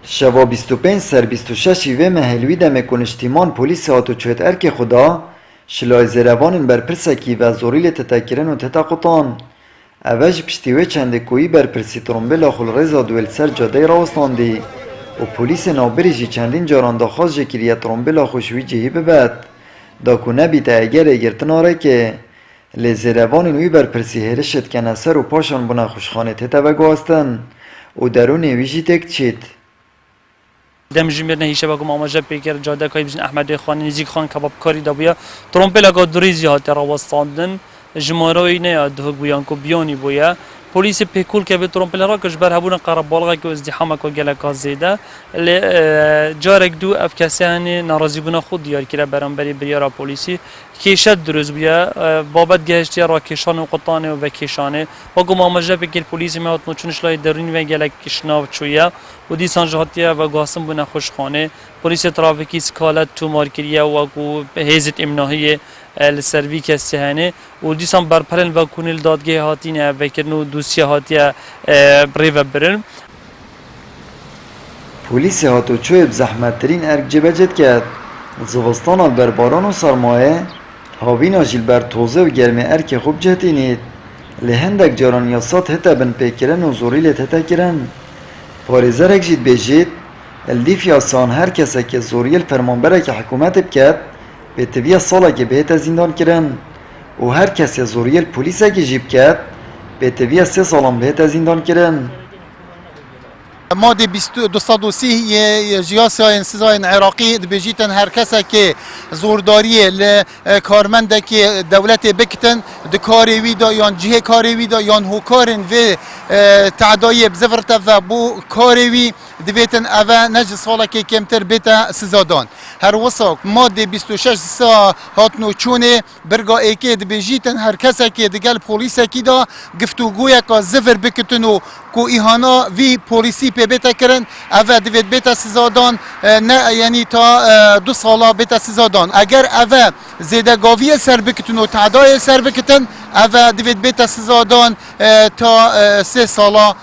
شوا 25 سر 26 و مهلوی دم کنشتیمان پلیس هاتو چویت ارک خدا شلای زیروان بر پرسکی و زوریل تتکرن و تتاقطان اوج پشتیوه چند کویی بر پرسی ترمبلا خل رزا دویل سر جاده راستاندی و پلیس نابری جی چندین جاران داخواست جکریه ترمبلا خوشوی جهی ببد دا کو نبیده اگر اگرتن آره که لزیروان نوی بر پرسی هرشت کنه سر و پاشان بنا خوشخانه تتبگاستن و درون ویجی تک چید دم جمیر نهیشه بگم آماجه پیکر جاده کای بزن احمد خان نزیک خان کباب کاری دبیا ترامپل اگه دریزی هات راوستاندن جمهوری نه دهگ بیان کو بیانی بویا پلیس پیکول که به ترامپل را کش بر هبون قرب بالغ که ازدحام کو گلک زیده ل جارک دو افکاسیان ناراضی بنا خود دیار کرده برانبری بیارا پلیسی کیشت دروز بیا بابت گهشتی را کشان و قطانه و کشانه و گم آماجه پیکر پلیس میاد نچونش لای درون و گلک کشناو چویا و دی سانجاتیا و گاسم بنا خوشخانه پلیس ترافیکی سکالت تو مارکریا و کو هیزت امناهی السروی کسیهانه و دیسان برپرن و کنیل دادگاه هاتینه و کنو دوسیه هاتیه بریو برن پلیس هاتو چوی بزحمت ترین ارگ جبجت کرد زوستان برباران و سرمایه هاوینا جیلبر توزه و گرمه ارک خوب جهتینید لهندک جاران یاسات هتا بن پیکرن و زوریلت هتا کرن پارێزەرێک جیت بێژێت ئەلدیفیا سان هەر کەسێکی زۆریل فەرمانبەرێکی حکوومەت بکات بێتەویە ساڵێکی بهێتە زیندانکردن و هەر کەسێ زۆریل پۆلیسێکی جی بکات بێتەویە 3 ساڵان بهێتە زیندانکردن ماده 230 جیاسای سزای عراقی دبیجیتن هر کسی که زورداری ل کارمنده که دولت بکتن دکاری ویدا یا جهه کاری ویدا یا هوکارن و تعدای بزفرت و بو کاری وی دویتن اوه نج ساله که کمتر بیت سزادان هر وساق ماده 26 سا هاتنو چونه برگا ایکی دبیجیتن هر کسی که دگل پولیس کی دا گفتگوی که زفر بکتنو کو ایهانا وی پولیسی بیت کرن اوه دوید بیت سزادان نه یعنی تا 2 ساله بیت سزادان اگر اوه زیدگاوی سر بکتن و تعدای سر بکتن اوه دوید بیت سزادان تا 3 ساله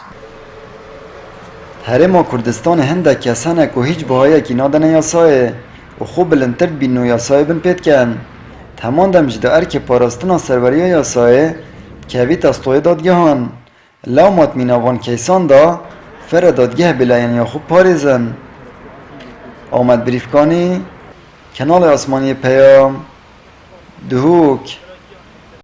هرما کردستان هنده کسانه که هیچ بهایی که نادن یاسایه و خوب بلندتر بینو یاسایه بن پید کن تمان دمجده ارک پاراستنا سروری یاسایه که ویت استوی دادگهان لامات میناوان کیسان دا فر دادگه بلاین یا خوب پاریزن آمد بریفکانی کانال آسمانی پیام دهوک